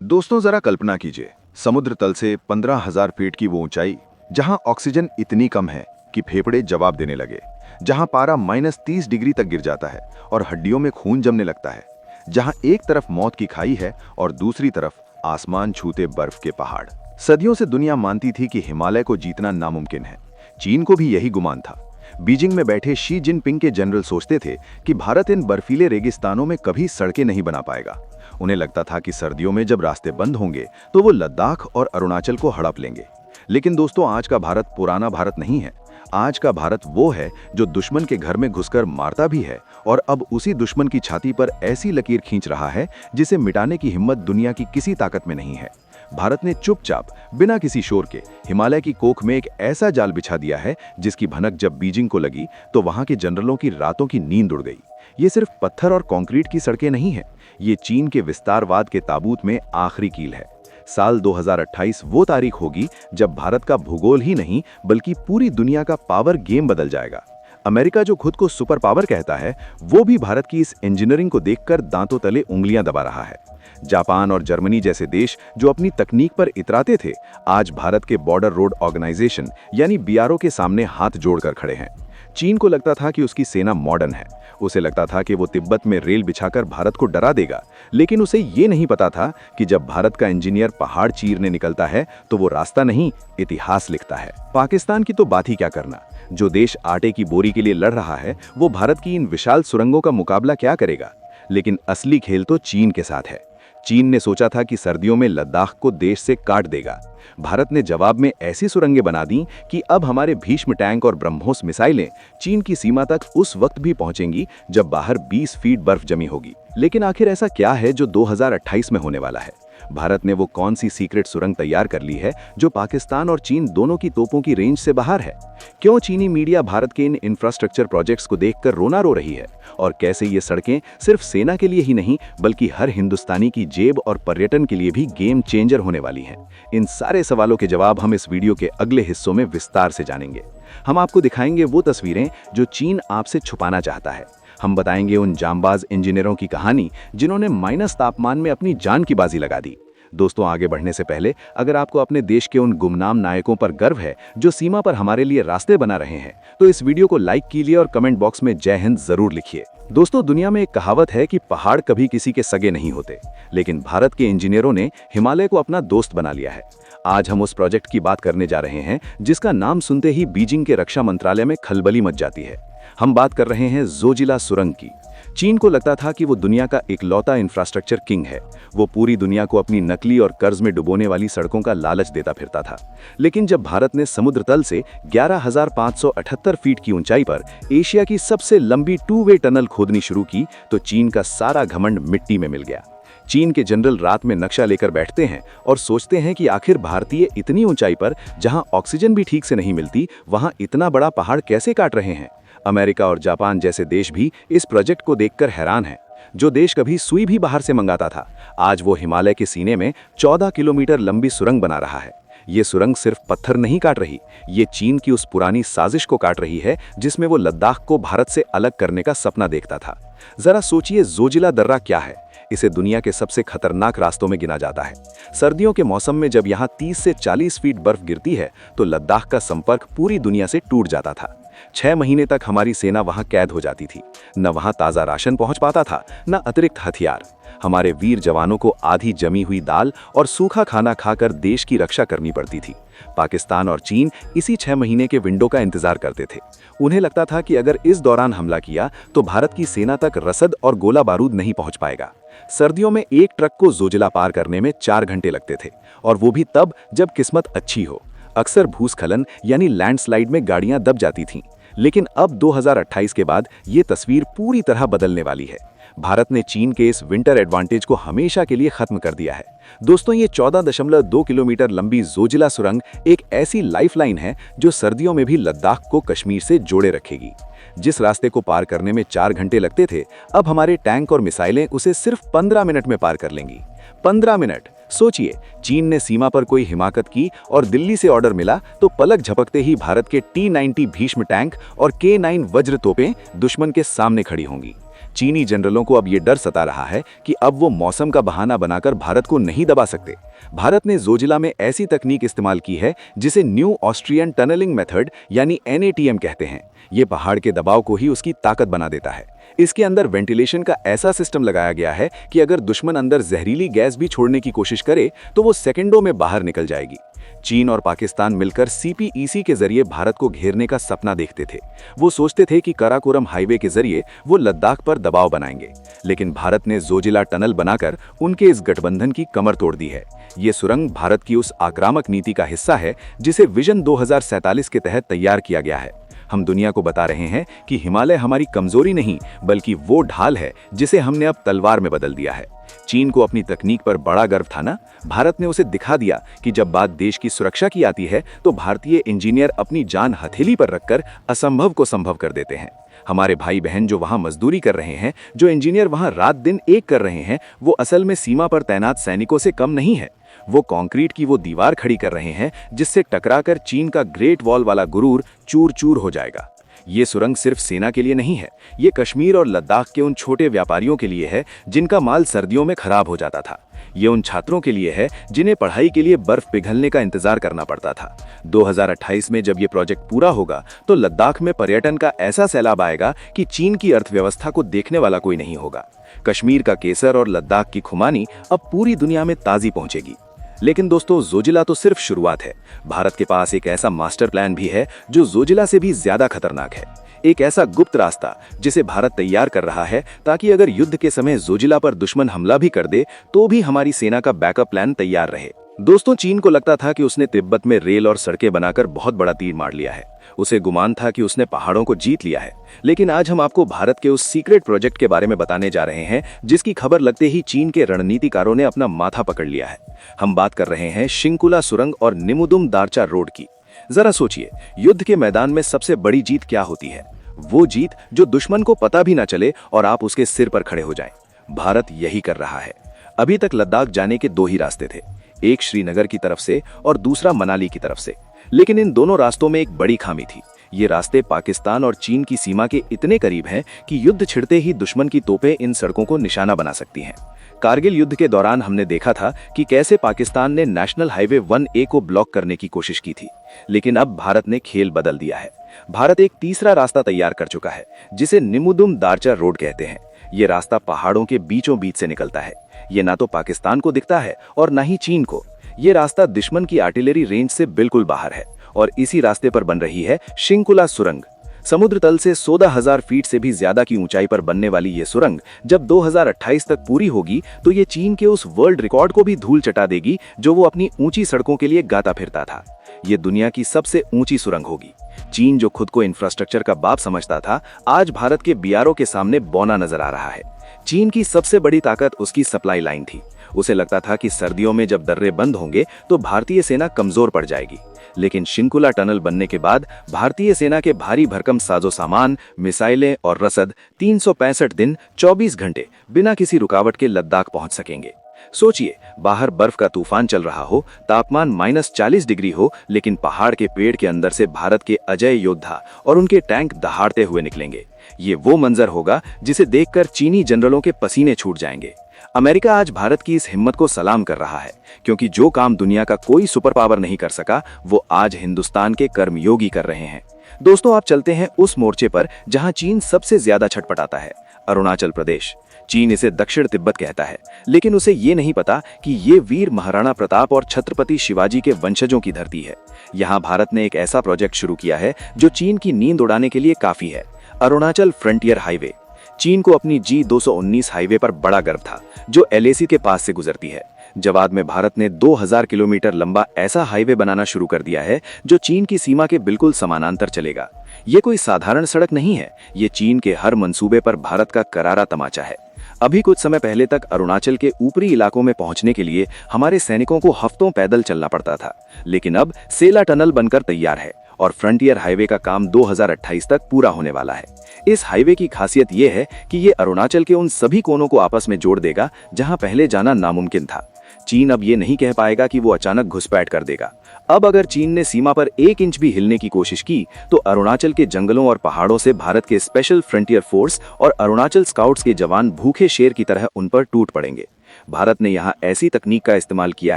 दोस्तों जरा कल्पना कीजिए, समुद्र तल से 15,000 फीट की वो ऊंचाई, जहां ऑक्सीजन इतनी कम है कि फेफड़े जवाब देने लगे, जहां पारा -30 डिग्री तक गिर जाता है और हड्डियों में खून जमने लगता है, जहां एक तरफ मौत की खाई है और दूसरी तरफ आसमान छूते बर्फ के पहाड़। सदियों से दुनिया मानती थी कि हिमालय को जीतना नामुमकिन है। चीन को भी यही गुमान था। बीजिंग में बैठे शी जिनपिंग के जनरल सोचते थे कि भारत इन बर्फीले रेगिस्तानों में कभी सड़कें नहीं बना पाएगा। उन्हें लगता था कि सर्दियों में जब रास्ते बंद होंगे तो वो लद्दाख और अरुणाचल को हड़प लेंगे। लेकिन दोस्तों, आज का भारत पुराना भारत नहीं है। आज का भारत वो है जो दुश्मन के घर में घुसकर मारता भी है और अब उसी दुश्मन की छाती पर ऐसी लकीर खींच रहा है जिसे मिटाने की हिम्मत दुनिया की किसी ताकत में नहीं है। भारत ने चुपचाप बिना किसी शोर के हिमालय की कोख में एक ऐसा जाल बिछा दिया है जिसकी भनक जब बीजिंग को लगी तो वहां के जनरलों की रातों की नींद उड़ गई। ये सिर्फ पत्थर और कंक्रीट की सड़कें नहीं हैं, ये चीन के विस्तारवाद के ताबूत में आखिरी कील है। साल 2028 वो तारीख होगी जब भारत का भूगोल ही नहीं बल्कि पूरी दुनिया का पावर गेम बदल जाएगा। अमेरिका जो खुद को सुपर पावर कहता है, वो भी भारत की इस इंजीनियरिंग को देखकर दांतों तले उंगलियां दबा रहा है। जापान और जर्मनी जैसे देश जो अपनी तकनीक पर इतराते थे, आज भारत के बॉर्डर रोड ऑर्गेनाइजेशन यानी बीआरओ के सामने हाथ जोड़कर खड़े हैं। चीन को लगता था कि उसकी सेना मॉडर्न है, उसे लगता था कि वो तिब्बत में रेल बिछाकर भारत को डरा देगा, लेकिन उसे ये नहीं पता था कि जब भारत का इंजीनियर पहाड़ चीरने निकलता है तो वो रास्ता नहीं, इतिहास लिखता है। पाकिस्तान की तो बात ही क्या करना। जो देश आटे की बोरी के लिए लड़ रहा है, वो भारत की इन विशाल सुरंगों का मुकाबला क्या करेगा। लेकिन असली खेल तो चीन के साथ है। चीन ने सोचा था कि सर्दियों में लद्दाख को देश से काट देगा। भारत ने जवाब में ऐसी सुरंगें बना दी कि अब हमारे भीष्म टैंक और ब्रह्मोस मिसाइलें चीन की सीमा तक उस वक्त भी पहुंचेंगी जब बाहर 20 फीट बर्फ जमी होगी। लेकिन आखिर ऐसा क्या है जो 2028 में होने वाला है? भारत ने वो कौन सी सीक्रेट सुरंग तैयार कर ली है जो पाकिस्तान और चीन दोनों की तोपों की रेंज से बाहर है? क्यों चीनी मीडिया भारत के इन इंफ्रास्ट्रक्चर प्रोजेक्ट्स को देखकर रोना रो रही है? और कैसे ये सड़कें सिर्फ सेना के लिए ही नहीं बल्कि हर हिंदुस्तानी की जेब और पर्यटन के लिए भी गेम चेंजर होने वाली हैं? इन सारे सवालों के जवाब हम इस वीडियो के अगले हिस्सों में विस्तार से जानेंगे। हम आपको दिखाएंगे वो तस्वीरें जो चीन आपसे छुपाना चाहता है। हम बताएंगे उन जांबाज इंजीनियरों की कहानी जिन्होंने माइनस तापमान में अपनी जान की बाजी लगा दी। दोस्तों, आगे बढ़ने से पहले अगर आपको अपने देश के उन गुमनाम नायकों पर गर्व है जो सीमा पर हमारे लिए रास्ते बना रहे हैं, तो इस वीडियो को लाइक कीजिए और कमेंट बॉक्स में जय हिंद जरूर लिखिए। दोस्तों, दुनिया में एक कहावत है कि पहाड़ कभी किसी के सगे नहीं होते, लेकिन भारत के इंजीनियरों ने हिमालय को अपना दोस्त बना लिया है। आज हम उस प्रोजेक्ट की बात करने जा रहे हैं जिसका नाम सुनते ही बीजिंग के रक्षा मंत्रालय में खलबली मच जाती है। हम बात कर रहे हैं जोजिला सुरंग की। चीन को लगता था कि वो दुनिया का इकलौता इंफ्रास्ट्रक्चर किंग है। वो पूरी दुनिया को अपनी नकली और कर्ज में डुबोने वाली सड़कों का लालच देता फिरता था। लेकिन जब भारत ने समुद्र तल से 11,578 फीट की ऊंचाई पर एशिया की सबसे लंबी 2 वे टनल खोदनी शुरू की तो चीन का सारा घमंड मिट्टी में मिल गया। चीन के जनरल रात में नक्शा लेकर बैठते हैं और सोचते हैं कि आखिर भारतीय इतनी ऊंचाई पर जहां ऑक्सीजन भी ठीक से नहीं मिलती, वहां इतना बड़ा पहाड़ कैसे काट रहे हैं। अमेरिका और जापान जैसे देश भी इस प्रोजेक्ट को देखकर हैरान हैं। जो देश कभी सुई भी बाहर से मंगाता था, आज वो हिमालय के सीने में 14 किलोमीटर लंबी सुरंग बना रहा है। ये सुरंग सिर्फ पत्थर नहीं काट रही, ये चीन की उस पुरानी साजिश को काट रही है जिसमें वो लद्दाख को भारत से अलग करने का सपना देखता था। जरा सोचिए, जोजिला दर्रा क्या है? इसे दुनिया के सबसे खतरनाक रास्तों में गिना जाता है। सर्दियों के मौसम में जब यहाँ 30 से 40 फीट बर्फ गिरती है तो लद्दाख का संपर्क पूरी दुनिया से टूट जाता था। 6 महीने तक हमारी सेना वहां कैद हो जाती थी। न वहां ताज़ा राशन पहुंच पाता था, न अतिरिक्त हथियार। हमारे वीर जवानों को आधी जमी हुई दाल और सूखा खाना खाकर देश की रक्षा करनी पड़ती थी। पाकिस्तान और चीन इसी 6 महीने के विंडो का इंतजार करते थे। उन्हें लगता था कि अगर इस दौरान हमला किया तो भारत की सेना तक रसद और गोला बारूद नहीं पहुंच पाएगा। सर्दियों में एक ट्रक को जोजिला पार करने में 4 घंटे लगते थे, और वो भी तब जब किस्मत अच्छी हो। अक्सर भूस्खलन यानी लैंडस्लाइड में गाड़ियां दब जाती थीं। लेकिन अब 2028 के बाद ये तस्वीर पूरी तरह बदलने वाली है। भारत ने चीन के इस विंटर एडवांटेज को हमेशा के लिए खत्म कर दिया है। दोस्तों, ये 14.2 किलोमीटर लंबी जोजिला सुरंग एक ऐसी लाइफलाइन है जो सर्दियों में भी लद्दाख को कश्मीर से जोड़े रखेगी। जिस रास्ते को पार करने में 4 घंटे लगते थे, अब हमारे टैंक और मिसाइलें उसे सिर्फ 15 मिनट में पार कर लेंगी। 15 मिनट! सोचिए, चीन ने सीमा पर कोई हिमाकत की और दिल्ली से ऑर्डर मिला तो पलक झपकते ही भारत के T-90 भीष्म टैंक और K-9 वज्र तोपें दुश्मन के सामने खड़ी होंगी। चीनी जनरलों को अब ये डर सता रहा है कि अब वो मौसम का बहाना बनाकर भारत को नहीं दबा सकते। भारत ने जोजिला में ऐसी तकनीक इस्तेमाल की है जिसे न्यू ऑस्ट्रियन टनलिंग मेथड यानी NATM कहते हैं। ये पहाड़ के दबाव को ही उसकी ताकत बना देता है। इसके अंदर वेंटिलेशन का ऐसा सिस्टम लगाया गया है कि अगर दुश्मन अंदर जहरीली गैस भी छोड़ने की कोशिश करे तो वो सेकंडों में बाहर निकल जाएगी। चीन और पाकिस्तान मिलकर CPEC के जरिए भारत को घेरने का सपना देखते थे। वो सोचते थे कि कराकोरम हाईवे के जरिए वो लद्दाख पर दबाव बनाएंगे, लेकिन भारत ने जोजिला टनल बनाकर उनके इस गठबंधन की कमर तोड़ दी है। ये सुरंग भारत की उस आक्रामक नीति का हिस्सा है जिसे विजन 2047 के तहत तैयार किया गया है। हम दुनिया को बता रहे हैं कि हिमालय हमारी कमजोरी नहीं बल्कि वो ढाल है जिसे हमने अब तलवार में बदल दिया है। चीन को अपनी तकनीक पर बड़ा गर्व था ना। भारत ने उसे दिखा दिया कि जब बात देश की सुरक्षा की आती है तो भारतीय इंजीनियर अपनी जान हथेली पर रखकर असंभव को संभव कर देते हैं। हमारे भाई बहन जो वहां मजदूरी कर रहे हैं, जो इंजीनियर वहां रात दिन एक कर रहे हैं, वो असल में सीमा पर तैनात सैनिकों से कम नहीं है। वो कंक्रीट की वो दीवार खड़ी कर रहे हैं जिससे टकराकर चीन का ग्रेट वॉल वाला गुरूर चूर चूर हो जाएगा। ये सुरंग सिर्फ सेना के लिए नहीं है, ये कश्मीर और लद्दाख के उन छोटे व्यापारियों के लिए है जिनका माल सर्दियों में खराब हो जाता था। ये उन छात्रों के लिए है जिन्हें पढ़ाई के लिए बर्फ पिघलने का इंतजार करना पड़ता था। 2028 में जब ये प्रोजेक्ट पूरा होगा तो लद्दाख में पर्यटन का ऐसा सैलाब आएगा कि चीन की अर्थव्यवस्था को देखने वाला कोई नहीं होगा। कश्मीर का केसर और लद्दाख की खुमानी अब पूरी दुनिया में ताजी पहुंचेगी। लेकिन दोस्तों, जोजिला तो सिर्फ शुरुआत है। भारत के पास एक ऐसा मास्टर प्लान भी है जो जोजिला से भी ज्यादा खतरनाक है। एक ऐसा गुप्त रास्ता जिसे भारत तैयार कर रहा है ताकि अगर युद्ध के समय जोजिला पर दुश्मन हमला भी कर दे तो भी हमारी सेना का बैकअप प्लान तैयार रहे। दोस्तों, चीन को लगता था कि उसने तिब्बत में रेल और सड़कें बनाकर बहुत बड़ा तीर मार लिया है। उसे गुमान था कि उसने पहाड़ों को जीत लिया है। लेकिन आज हम आपको भारत के उस सीक्रेट प्रोजेक्ट के बारे में बताने जा रहे हैं जिसकी खबर लगते ही चीन के रणनीतिकारों ने अपना माथा पकड़ लिया है। हम बात कर रहे हैं शिंकुला सुरंग और निमुदुम दारचा रोड की। जरा सोचिए, युद्ध के मैदान में सबसे बड़ी जीत क्या होती है? वो जीत जो दुश्मन को पता भी ना चले और आप उसके सिर पर खड़े हो जाएं। भारत यही कर रहा है। अभी तक लद्दाख जाने के 2 ही रास्ते थे, एक श्रीनगर की तरफ से और दूसरा मनाली की तरफ से। लेकिन इन दोनों रास्तों में एक बड़ी खामी थी। ये रास्ते पाकिस्तान और चीन की सीमा के इतने करीब हैं कि युद्ध छिड़ते ही दुश्मन की तोपें इन सड़कों को निशाना बना सकती हैं। कारगिल युद्ध के दौरान हमने देखा था कि कैसे पाकिस्तान ने नेशनल हाईवे 1A को ब्लॉक करने की कोशिश की थी। लेकिन अब भारत ने खेल बदल दिया है। भारत एक तीसरा रास्ता तैयार कर चुका है जिसे निमुदुम दारचा रोड कहते हैं। ये रास्ता पहाड़ों के बीचों बीच से निकलता है। ये ना तो पाकिस्तान को दिखता है और ना ही चीन को। ये रास्ता दुश्मन की आर्टिलरी रेंज से बिल्कुल बाहर है और इसी रास्ते पर बन रही है शिंकुला सुरंग। समुद्र तल से 14,000 फीट से भी ज्यादा की ऊंचाई पर बनने वाली ये सुरंग जब 2028 तक पूरी होगी तो ये चीन के उस वर्ल्ड रिकॉर्ड को भी धूल चटा देगी जो वो अपनी ऊंची सड़कों के लिए गाता फिरता था। ये दुनिया की सबसे ऊंची सुरंग होगी। चीन जो खुद को इंफ्रास्ट्रक्चर का बाप समझता था, आज भारत के BRO के सामने बौना नजर आ रहा है। चीन की सबसे बड़ी ताकत उसकी सप्लाई लाइन थी। उसे लगता था कि सर्दियों में जब दर्रे बंद होंगे तो भारतीय सेना कमजोर पड़ जाएगी। लेकिन शिंकुला टनल बनने के बाद भारतीय सेना के भारी भरकम साजो सामान, मिसाइलें और रसद 365 दिन 24 घंटे बिना किसी रुकावट के लद्दाख पहुंच सकेंगे। सोचिए, बाहर बर्फ का तूफान चल रहा हो, तापमान -40 डिग्री हो, लेकिन पहाड़ के पेड़ के अंदर से भारत के अजय योद्धा और उनके टैंक दहाड़ते हुए निकलेंगे। ये वो मंजर होगा जिसे देखकर चीनी जनरलों के पसीने छूट जाएंगे। अमेरिका आज भारत की इस हिम्मत को सलाम कर रहा है, क्योंकि जो काम दुनिया का कोई सुपर पावर नहीं कर सका वो आज हिंदुस्तान के कर्मयोगी कर रहे हैं। दोस्तों, आप चलते हैं उस मोर्चे पर जहां चीन सबसे ज्यादा छटपटाता है, अरुणाचल प्रदेश। चीन इसे दक्षिण तिब्बत कहता है, लेकिन उसे ये नहीं पता कि ये वीर महाराणा प्रताप और छत्रपति शिवाजी के वंशजों की धरती है। यहाँ भारत ने एक ऐसा प्रोजेक्ट शुरू किया है जो चीन की नींद उड़ाने के लिए काफी है, अरुणाचल फ्रंटियर हाईवे। चीन को अपनी G219 हाईवे पर बड़ा गर्व था जो LAC के पास से गुजरती है। जवाब में भारत ने 2000 किलोमीटर लंबा ऐसा हाईवे बनाना शुरू कर दिया है जो चीन की सीमा के बिल्कुल समानांतर चलेगा। ये कोई साधारण सड़क नहीं है, ये चीन के हर मंसूबे पर भारत का करारा तमाचा है। अभी कुछ समय पहले तक अरुणाचल के ऊपरी इलाकों में पहुंचने के लिए हमारे सैनिकों को हफ्तों पैदल चलना पड़ता था, लेकिन अब सेला टनल बनकर तैयार है और फ्रंटियर हाईवे का काम 2028 तक पूरा होने वाला है। इस हाईवे की खासियत ये है कि ये अरुणाचल के उन सभी कोनों को आपस में जोड़ देगा जहां पहले जाना नामुमकिन था। चीन अब ये नहीं कह पाएगा कि वो अचानक घुसपैठ कर देगा। अब अगर चीन ने सीमा पर 1 इंच भी हिलने की कोशिश की तो अरुणाचल के जंगलों और पहाड़ों से भारत के स्पेशल फ्रंटियर फोर्स और अरुणाचल स्काउट्स के जवान भूखे शेर की तरह उन पर टूट पड़ेंगे। भारत ने यहाँ ऐसी तकनीक का इस्तेमाल किया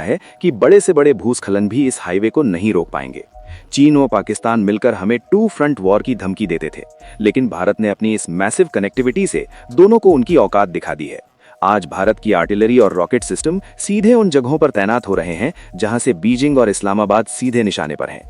है कि बड़े से बड़े भूस्खलन भी इस हाईवे को नहीं रोक पाएंगे। चीन और पाकिस्तान मिलकर हमें 2 फ्रंट वॉर की धमकी देते थे, लेकिन भारत ने अपनी इस मैसिव कनेक्टिविटी से दोनों को उनकी औकात दिखा दी है। आज भारत की आर्टिलरी और रॉकेट सिस्टम सीधे उन जगहों पर तैनात हो रहे हैं जहां से बीजिंग और इस्लामाबाद सीधे निशाने पर हैं।